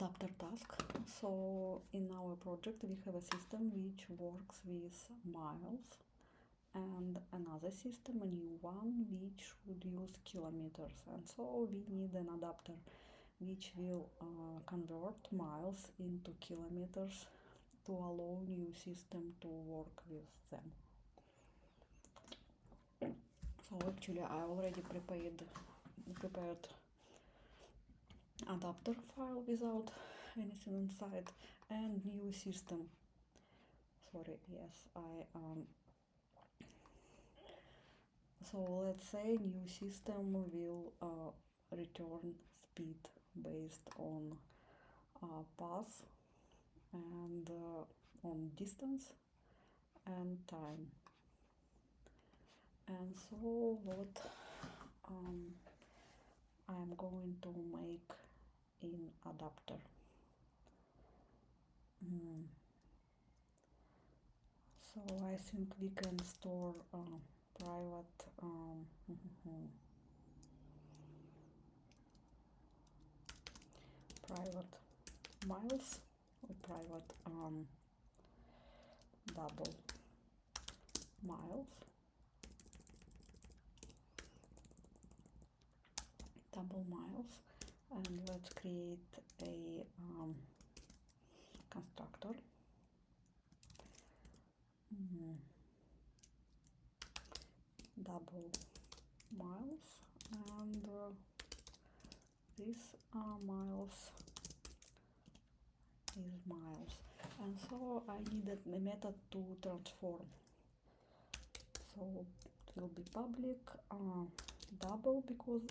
adapter task. So in our project we have a system which works with miles and another system, a new one, which should use kilometers, and so we need an adapter which will convert miles into kilometers to allow new system to work with them. So actually I already prepared adapter file without anything inside, and new system. Sorry, yes, so let's say new system will return speed based on path and on distance and time. And so what I'm going to make in adapter. So I think we can store private private miles or private double miles, and let's create a constructor. Double miles, and this miles is miles, and so I needed a method to transform. So it will be public double, because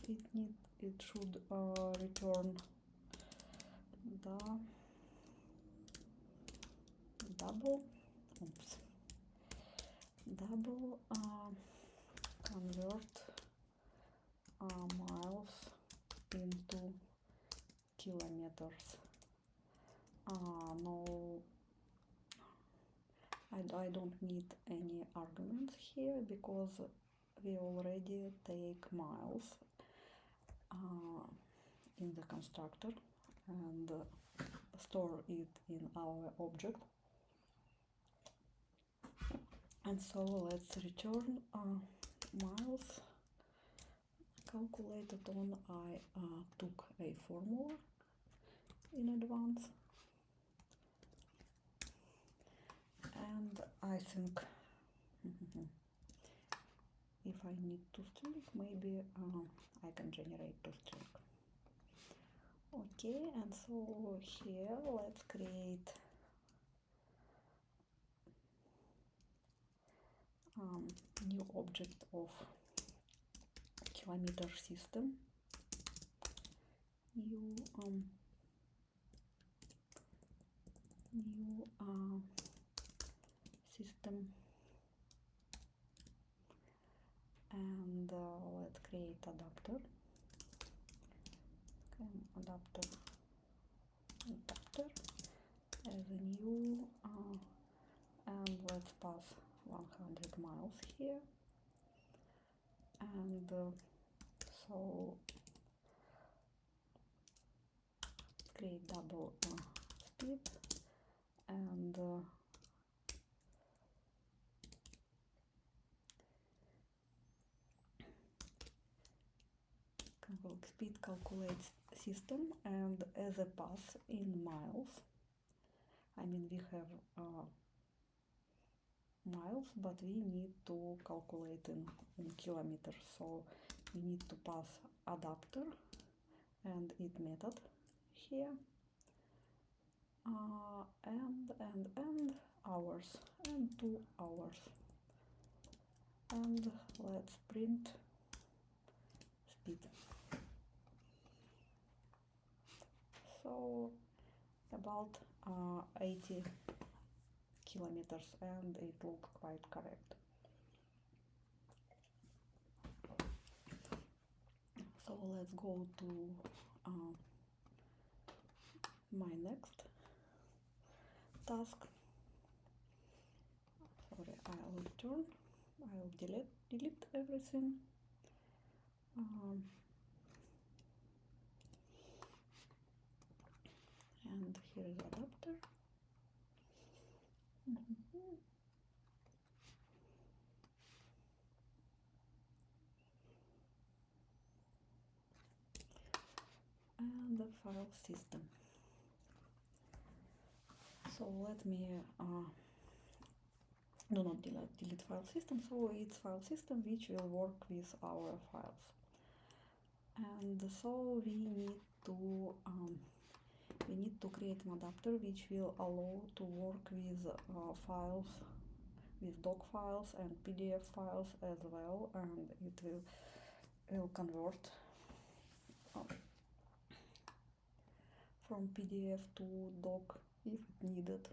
it should return the double convert miles into kilometers. No, I don't need any arguments here, because we already take miles in the constructor and store it in our object. And so let's return miles calculated on. I took a formula in advance, and I think if I need toString, maybe I can generate toString. Okay, and so here let's create new object of kilometer system. New system, and let's create adapter. Adapter as a new, and let's pass 100 miles here, and so create double speed, and speed calculates system, and as a path in miles, I mean we have miles, but we need to calculate in kilometers, so we need to pass adapter and it method here, and hours, and 2 hours, and let's print speed. So about 80 kilometers, and it looks quite correct. So let's go to my next task. Sorry, I'll return. I'll delete everything. here is adapter. And the file system. So let me do not delete file system. So it's file system which will work with our files. And so we need to create an adapter which will allow to work with files, with doc files and PDF files as well, and it will convert from PDF to doc if needed.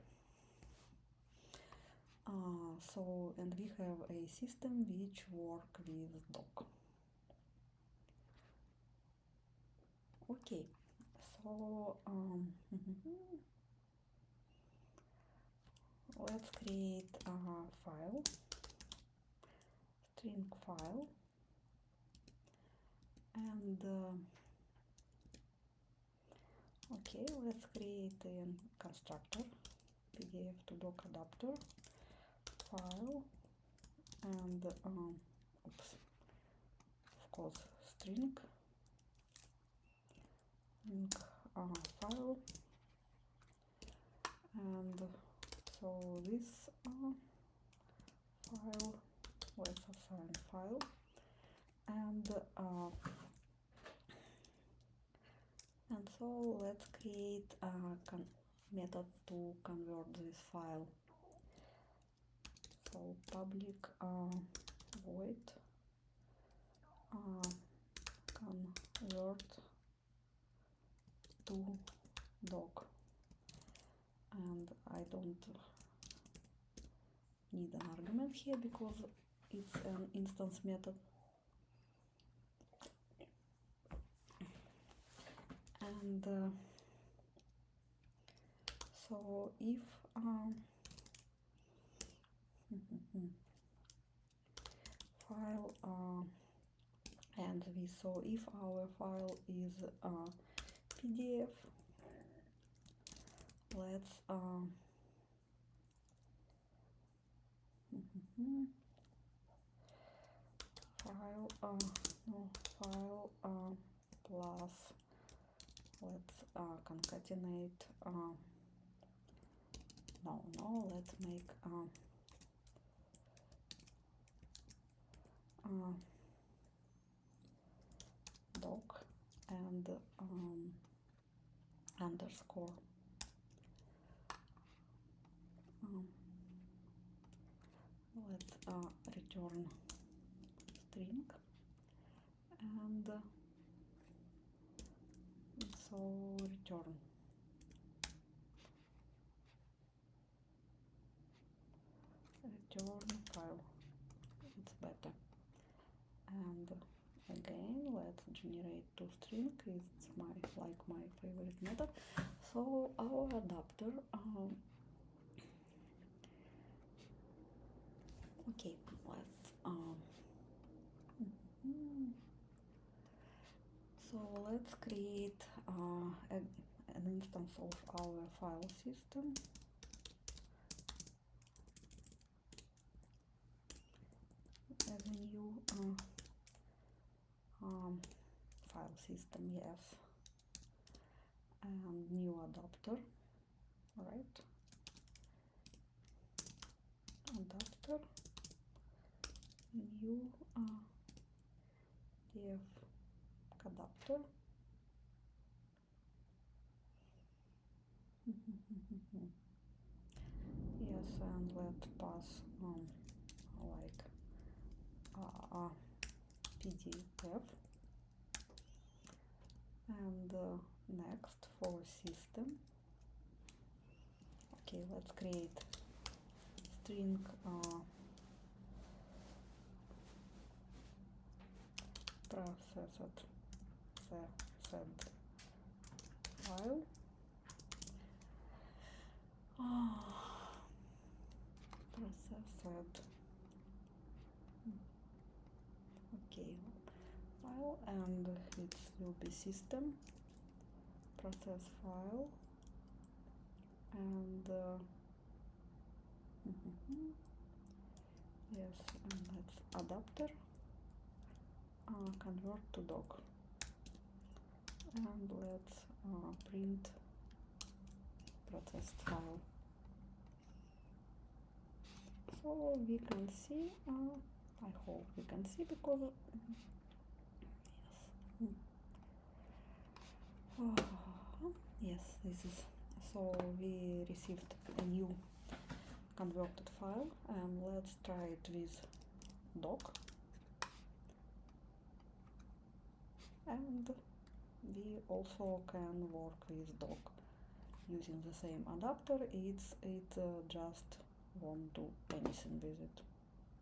And we have a system which work with doc. Okay, so let's create a file, string file, and okay, let's create a constructor, PDF to doc adapter file, and oops, of course string file, and so this file, let's assign file, and so let's create a method to convert this file. So public void convert to doc, and I don't need an argument here because it's an instance method. And so if file and so if our file is PDF, let's file plus, let's concatenate let's make doc and underscore let's return string, and so return file, it's better. And again, let's generate toString, it's my favorite method. So our adapter okay, let's so let's create an instance of our file system. As a new file system, yes, and new adapter, right? Adapter, new def adapter. Yes, and let's pass like PDF, and next for system. Okay, let's create string processed file. Processed okay file, and it will be system process file and yes, and let's adapter convert to doc, and let's print processed file. So we can see, I hope we can see, because yes, this is, so we received a new converted file, and let's try it with doc, and we also can work with doc using the same adapter. It just won't do anything with it.